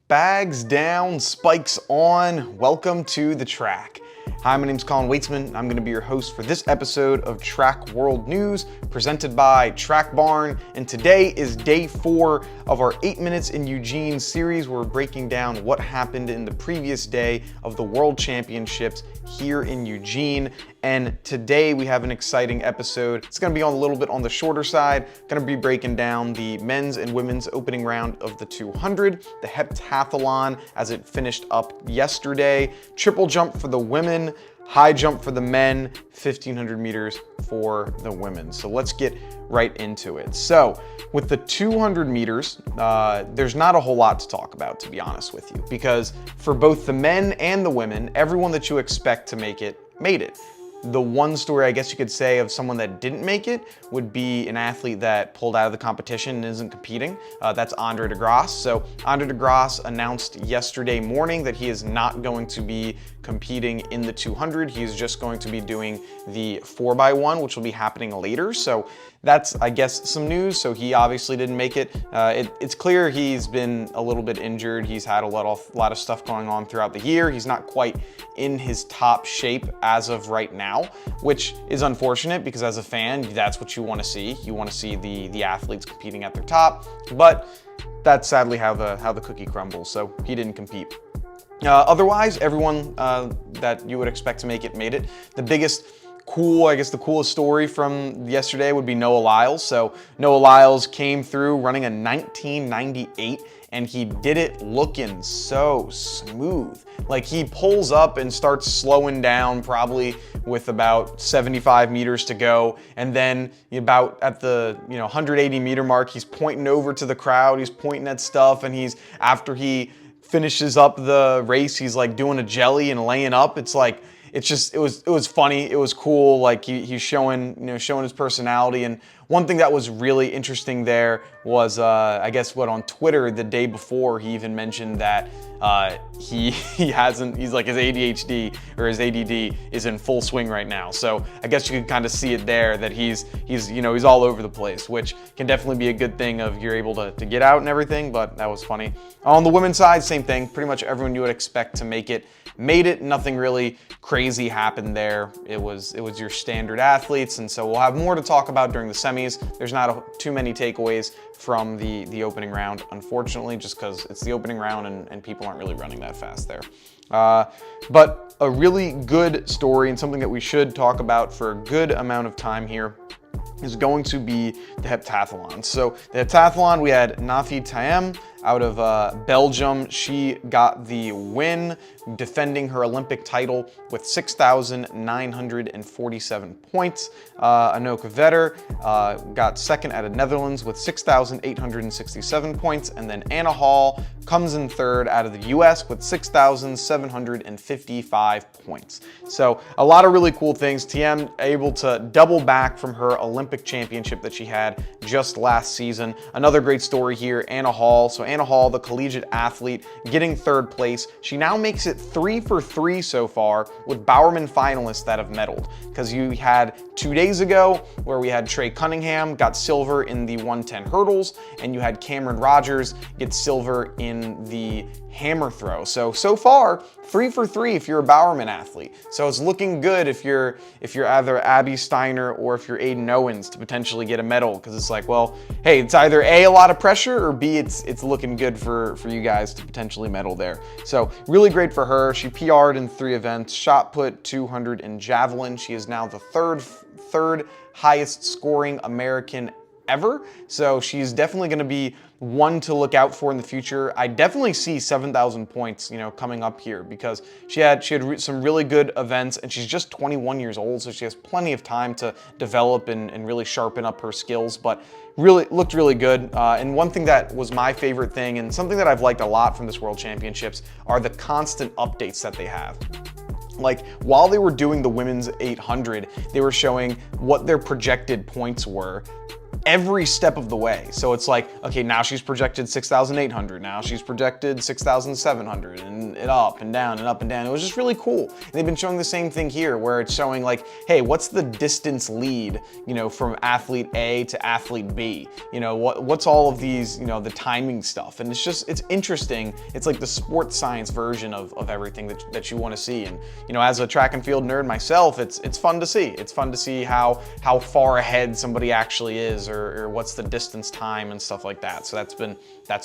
Bags down, spikes on. Welcome to the track. Hi, my name's Colin Weitzman. I'm going to be your host for this episode of Track World News presented by Track Barn. And today is day 4 of our 8 Minutes in Eugene series. We're breaking down what happened in the previous day of the World Championships here in Eugene. And today we have an exciting episode. It's going to be a little bit on the shorter side. Going to be breaking down the men's and women's opening round of the 200, the heptathlon as it finished up yesterday, triple jump for the women, high jump for the men, 1500 meters for the women. So let's get right into it. So with the 200 meters, there's not a whole lot to talk about, to be honest with you, because for both the men and the women, everyone that you expect to make it made it. The one story I guess you could say of someone that didn't make it would be an athlete that pulled out of the competition and isn't competing. That's deGrasse. So deGrasse announced yesterday morning that he is not going to be competing in the 200. He's just going to be doing the 4x1, which will be happening later. So that's, I guess, some news. So he obviously didn't make it. It's clear he's been a little bit injured. He's had a lot of stuff going on throughout the year. He's not quite in his top shape as of right now, which is unfortunate because as a fan, that's what you want to see. You want to see the athletes competing at their top, but that's sadly how the cookie crumbles. So he didn't compete. Otherwise, everyone that you would expect to make it made it. The biggest the coolest story from yesterday would be Noah Lyles. So Noah Lyles came through running a 1998 and he did it looking so smooth. Like he pulls up and starts slowing down probably with about 75 meters to go. And then about at the 180 meter mark, he's pointing over to the crowd. He's pointing at stuff. And after he finishes up the race, he's like doing a jelly and laying up. It was funny. It was cool. Like he's showing his personality. And one thing that was really interesting there was, I guess on Twitter the day before, he even mentioned that he's like his ADHD or his ADD is in full swing right now. So I guess you can kind of see it there that he's all over the place, which can definitely be a good thing of you're able to get out and everything, but that was funny. On the women's side, same thing. Pretty much everyone you would expect to make it made it. Nothing really crazy happened there. It was your standard athletes, and so we'll have more to talk about during the semis. There's not too many takeaways from the opening round, unfortunately, just because it's the opening round and people aren't really running that fast there. But a really good story and something that we should talk about for a good amount of time here is going to be the heptathlon. So the heptathlon, we had Nafi Taem out of Belgium. She got the win, defending her Olympic title with 6,947 points. Anoka Vetter got second out of Netherlands with 6,867 points. And then Anna Hall comes in third out of the US with 6,755 points. So a lot of really cool things. TM able to double back from her Olympic championship that she had just last season. Another great story here, Anna Hall. So Anna Hall, the collegiate athlete, getting third place. She now makes it 3 for 3 so far with Bowerman finalists that have medaled. Because you had 2 days ago where we had Trey Cunningham got silver in the 110 hurdles, and you had Cameron Rogers get silver in the hammer throw. So far, 3 for 3 if you're a Bowerman athlete. So it's looking good if you're either Abby Steiner or if you're Aiden Owens to potentially get a medal, because it's like, well, hey, it's either A, a lot of pressure, or B, it's looking good for you guys to potentially medal there. So really great for her. She PR'd in 3 events, shot put, 200, and javelin. She is now the third highest scoring American ever. So she's definitely going to be one to look out for in the future. I definitely see 7,000 points, coming up here, because she had some really good events, and she's just 21 years old, so she has plenty of time to develop and really sharpen up her skills, but really looked really good. And one thing that was my favorite thing, and something that I've liked a lot from this World Championships, are the constant updates that they have. Like while they were doing the women's 800, they were showing what their projected points were every step of the way. So it's like, okay, now she's projected 6,800, now she's projected 6,700, and up and down and up and down. It was just really cool. And they've been showing the same thing here, where it's showing like, hey, what's the distance lead, you know, from athlete A to athlete B? You know, what's all of these, you know, the timing stuff. And it's interesting. It's like the sports science version of everything that you want to see. And, you know, as a track and field nerd myself, it's fun to see. It's fun to see how far ahead somebody actually is, or what's the distance time and stuff like that. So that's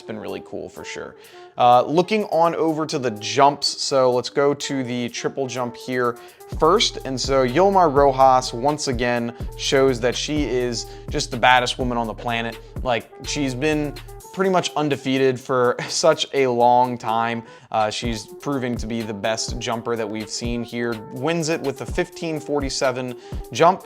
been really cool for sure. Looking on over to the jumps, so let's go to the triple jump here first. And so Yulimar Rojas once again shows that she is just the baddest woman on the planet. Like, she's been pretty much undefeated for such a long time. She's proving to be the best jumper that we've seen here. Wins it with a 15:47 jump.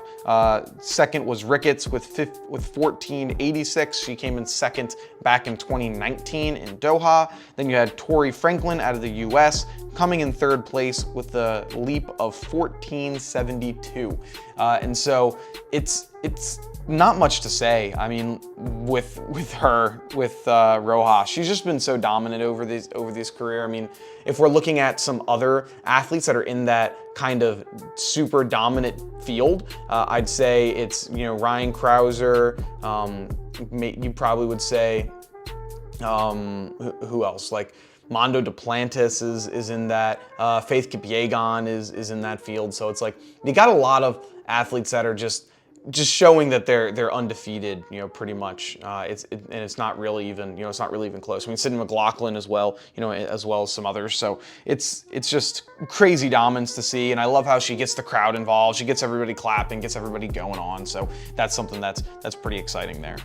Second was Ricketts with 14:86. She came in second back in 2019 in Doha. Then you had Tori Franklin out of the US coming in third place with a leap of 14:72. And so it's not much to say. I mean, with Rojas, she's just been so dominant over this career. I mean, if we're looking at some other athletes that are in that kind of super dominant field, I'd say it's, you know, Ryan Krauser. You probably would say, who else? Like Mondo Duplantis is in that. Faith Kipyegon is in that field. So it's like you got a lot of athletes that are just showing that they're undefeated, you know, pretty much. And it's not really even, you know, it's not really even close. I mean, Sydney McLaughlin as well, you know, as well as some others. So it's just crazy dominance to see, and I love how she gets the crowd involved. She gets everybody clapping, gets everybody going on. So that's something that's pretty exciting there.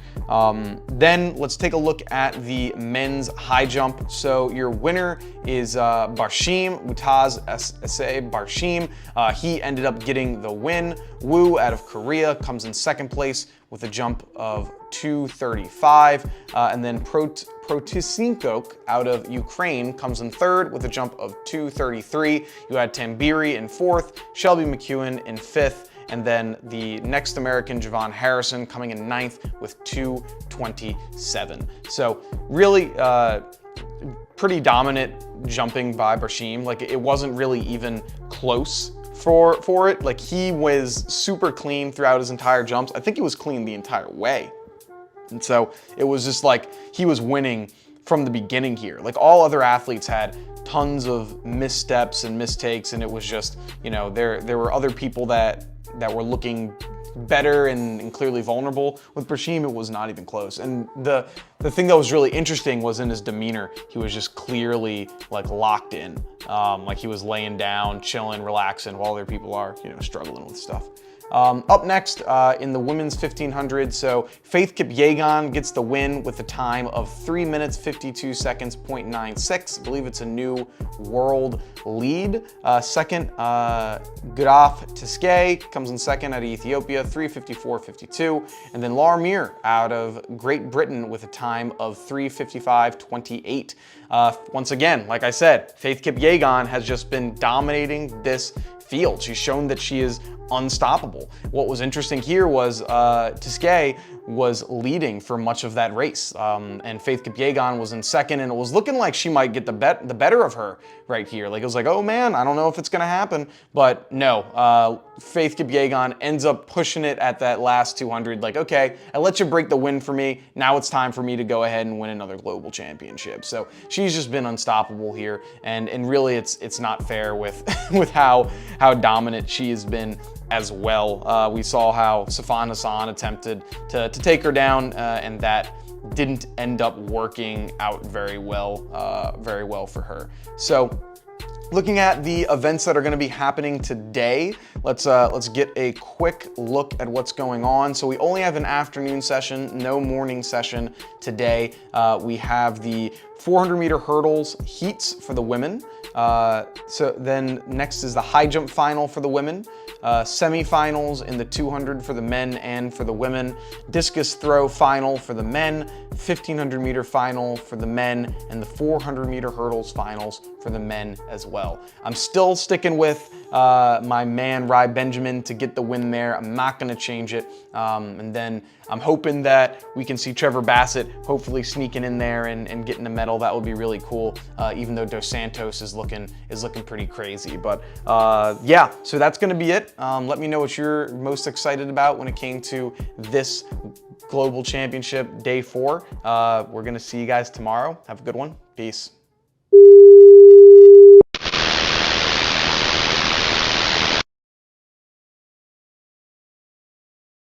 Then let's take a look at the men's high jump. So your winner is Barshim, Mutaz Esse Barshim. He ended up getting the win. Wu out of Korea comes in second place with a jump of 2:35, and then Protysinkok out of Ukraine comes in third with a jump of 2:33. You had Tambiri in fourth, Shelby McEwen in fifth, and then the next American, Javon Harrison, coming in ninth with 2:27. So really pretty dominant jumping by Barshim. Like, it wasn't really even close for it. Like, he was super clean throughout his entire jumps. I think he was clean the entire way. And so it was just like he was winning from the beginning here. Like, all other athletes had tons of missteps and mistakes, and it was just, you know, there were other people that were looking better and clearly vulnerable. With Barshim, it was not even close. And the thing that was really interesting was in his demeanor. He was just clearly like locked in. Like, he was laying down, chilling, relaxing, while other people are, you know, struggling with stuff. Up next in the women's 1500, so Faith Kipyegon gets the win with a time of 3 minutes 52 seconds, 0.96. I believe it's a new world lead. Second, Graf Tiskay comes in second out of Ethiopia, 3:54.52. And then Laura Muir out of Great Britain with a time of 3:55.28. Once again, like I said, Faith Kipyegon has just been dominating this field. She's shown that she is unstoppable. What was interesting here was Tiskay was leading for much of that race, and Faith Kipyegon was in second, and it was looking like she might get the better of her right here. Like, it was like, oh man, I don't know if it's gonna happen, but no. Faith Kipyegon ends up pushing it at that last 200. Like, okay, I let you break the win for me. Now it's time for me to go ahead and win another global championship. So she's just been unstoppable here, and really it's not fair with with how dominant she has been as well. We saw how Safan Hassan attempted to take her down, and that didn't end up working out very well for her. So, looking at the events that are going to be happening today, let's get a quick look at what's going on. So we only have an afternoon session, no morning session today. We have the 400 meter hurdles heats for the women. So then next is the high jump final for the women. Semifinals in the 200 for the men and for the women, discus throw final for the men, 1500 meter final for the men, and the 400 meter hurdles finals for the men as well. I'm still sticking with my man Rai Benjamin to get the win there. I'm not going to change it. And then I'm hoping that we can see Trevor Bassett hopefully sneaking in there and getting a medal. That would be really cool, even though Dos Santos is looking pretty crazy. But yeah, so that's going to be it. Let me know what you're most excited about when it came to this Global Championship Day 4. We're going to see you guys tomorrow. Have a good one. Peace.